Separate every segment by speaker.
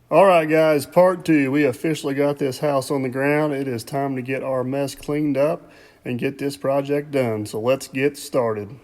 Speaker 1: All right, guys, part two. We officially got this house on the ground. It is time to get our mess cleaned up and get this project done. So let's get started.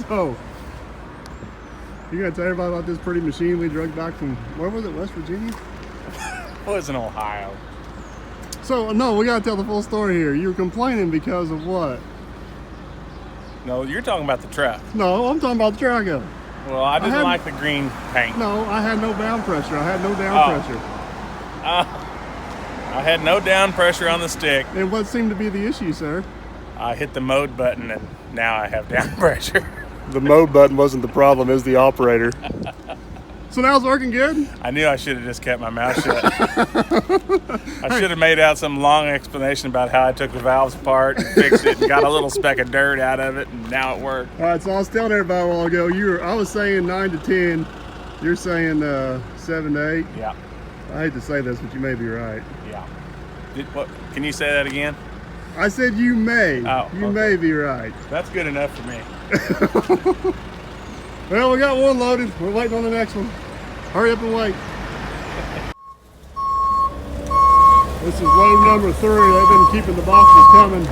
Speaker 1: So, you gonna tell everybody about this pretty machine we drug back from, where was it, West Virginia?
Speaker 2: It was in Ohio.
Speaker 1: So, no, we gotta tell the full story here. You were complaining because of what?
Speaker 2: No, you're talking about the truck.
Speaker 1: No, I'm talking about the Trago.
Speaker 2: Well, I didn't like the green paint.
Speaker 1: No, I had no down pressure. I had no down pressure.
Speaker 2: I had no down pressure on the stick.
Speaker 1: And what seemed to be the issue, sir?
Speaker 2: I hit the mode button and now I have down pressure.
Speaker 1: The mode button wasn't the problem, it was the operator. So now it's working good?
Speaker 2: I knew I should have just kept my mouth shut. I should have made out some long explanation about how I took the valves apart and fixed it and got a little speck of dirt out of it, and now it worked.
Speaker 1: All right, so I was telling everybody a while ago, I was saying 9 to 10, you're saying 7 to 8.
Speaker 2: Yeah.
Speaker 1: I hate to say this, but you may be right.
Speaker 2: Yeah. Can you say that again?
Speaker 1: I said you may.
Speaker 2: Oh,
Speaker 1: you
Speaker 2: okay.
Speaker 1: may be right.
Speaker 2: That's good enough for me.
Speaker 1: Well, we got one loaded. We're waiting on the next one. Hurry up and wait. This is load number 3. They've been keeping the boxes coming.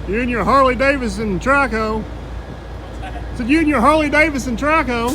Speaker 1: You and your Harley Davidson Traco. Said you and your Harley Davidson Traco.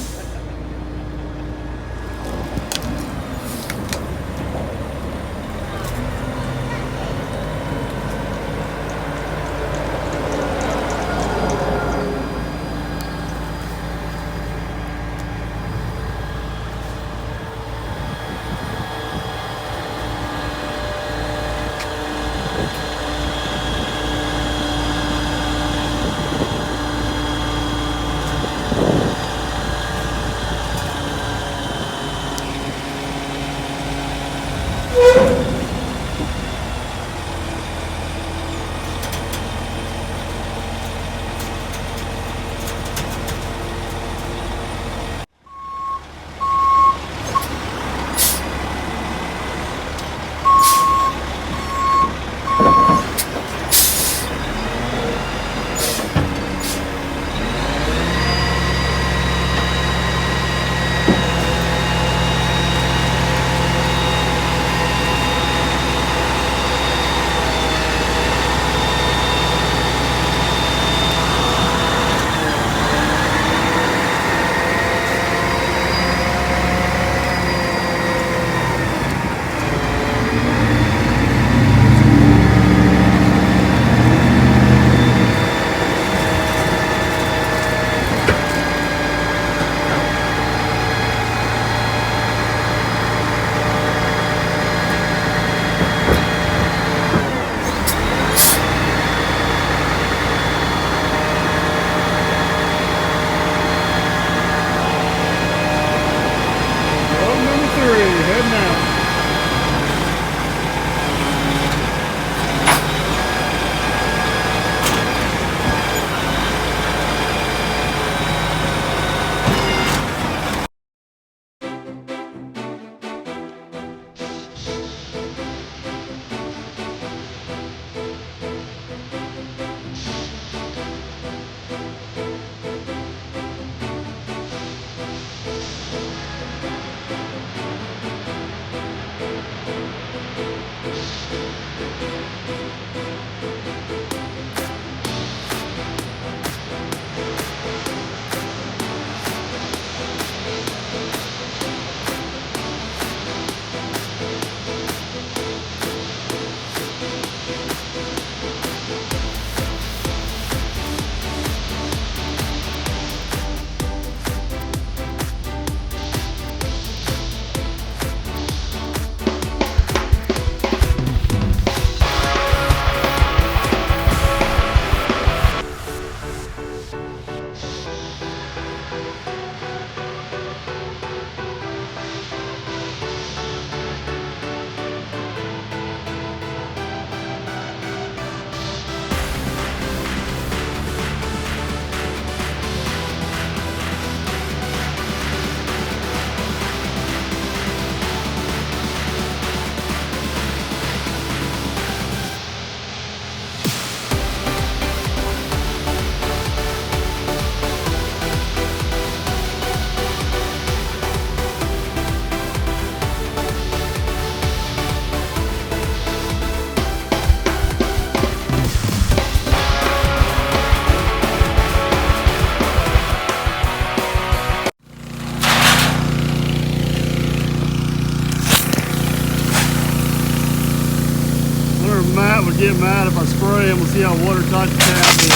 Speaker 1: get mad if I spray him. We'll see how watertight the tap is.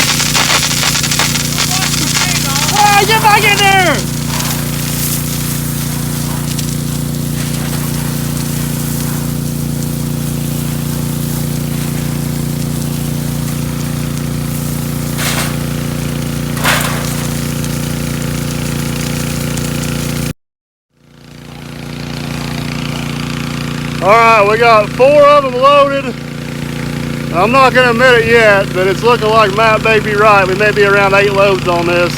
Speaker 1: Ah, get back in there! All right, we got 4 of them loaded. I'm not gonna admit it yet, but it's looking like Matt may be right. We may be around 8 loads on this.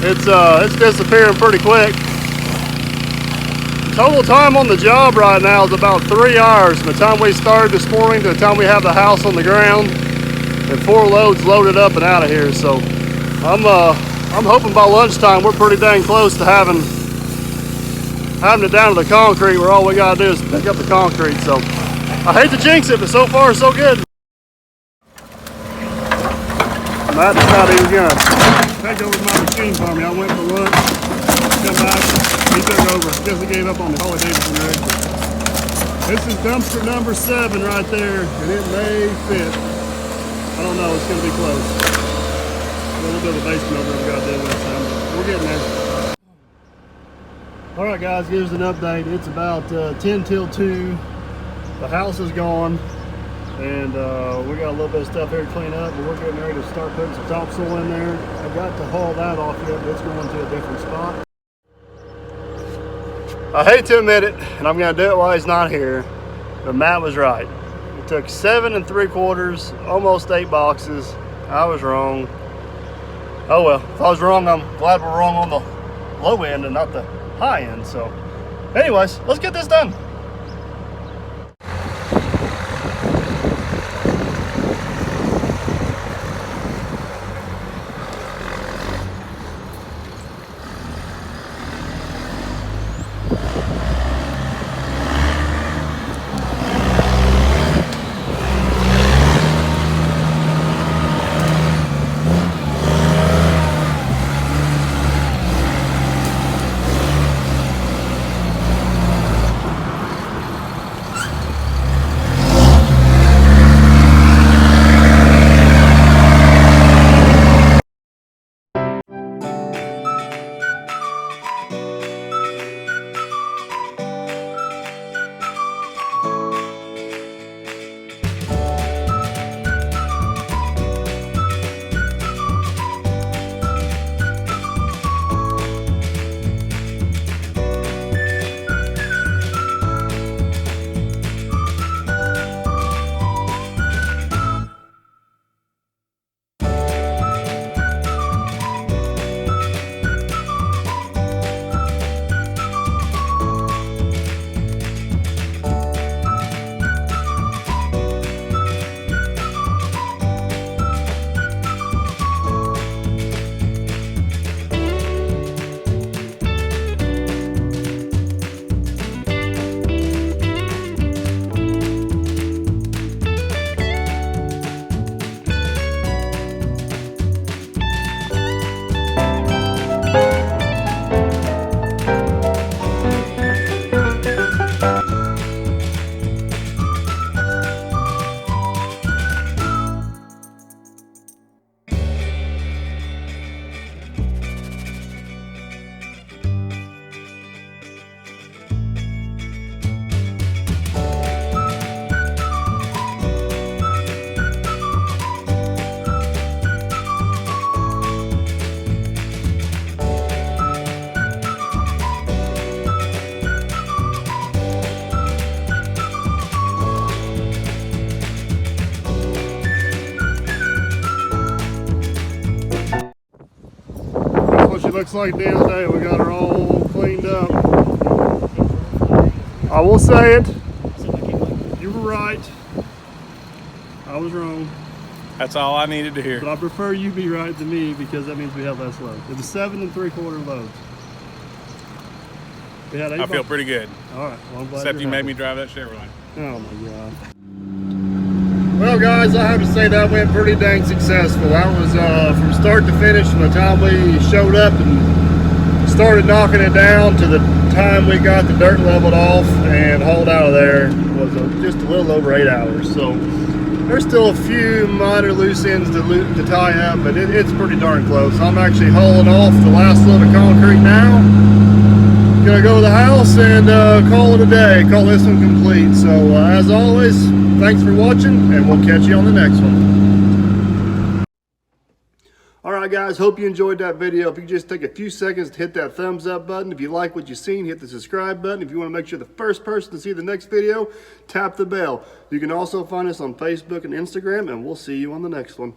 Speaker 1: It's disappearing pretty quick. Total time on the job right now is about 3 hours from the time we started this morning to the time we have the house on the ground, and 4 loads loaded up and out of here. So I'm hoping by lunchtime we're pretty dang close to having it down to the concrete, where all we gotta do is pick up the concrete. So I hate to jinx it, but so far so good. Matt decided he was gonna take over my machine for me. I went for lunch, come back, he took over. Guess he gave up on the Harley Davidson rig. This is dumpster number 7 right there, and it may fit. I don't know, it's gonna be close. A little bit of a basement over there we gotta do this time, but we're getting there. All right, guys, here's an update. It's about 10 till 2. The house is gone, and we got a little bit of stuff here to clean up, but we're getting ready to start putting some topsoil in there. I got to haul that off yet, but it's going to a different spot. I hate to admit it, and I'm gonna do it while he's not here, but Matt was right. It took 7 3/4, almost 8 boxes. I was wrong. Oh well, if I was wrong, I'm glad we're wrong on the low end and not the high end. So anyways, let's get this done. Looks like the other day we got her all cleaned up. I will say it, you were right, I was wrong.
Speaker 2: That's all I needed to hear.
Speaker 1: But I prefer you be right than me, because that means we have less loads. It was 7 3/4 loads. We had 8
Speaker 2: I feel pretty good.
Speaker 1: All right, well, I'm glad
Speaker 2: Except you
Speaker 1: happy.
Speaker 2: made me drive that Chevrolet.
Speaker 1: Oh my God. Well guys, I have to say that went pretty dang successful. That was from start to finish, from the time we showed up and started knocking it down to the time we got the dirt leveled off and hauled out of there, was just a little over 8 hours. So There's still a few minor loose ends to tie up, but it's pretty darn close. I'm actually hauling off the last load of concrete now. Gonna go to the house and call it a day, call this one complete. So as always, thanks for watching, and we'll catch you on the next one. Alright guys, hope you enjoyed that video. If you just take a few seconds to hit that thumbs up button. If you like what you've seen, hit the subscribe button. If you want to make sure the first person to see the next video, tap the bell. You can also find us on Facebook and Instagram, and we'll see you on the next one.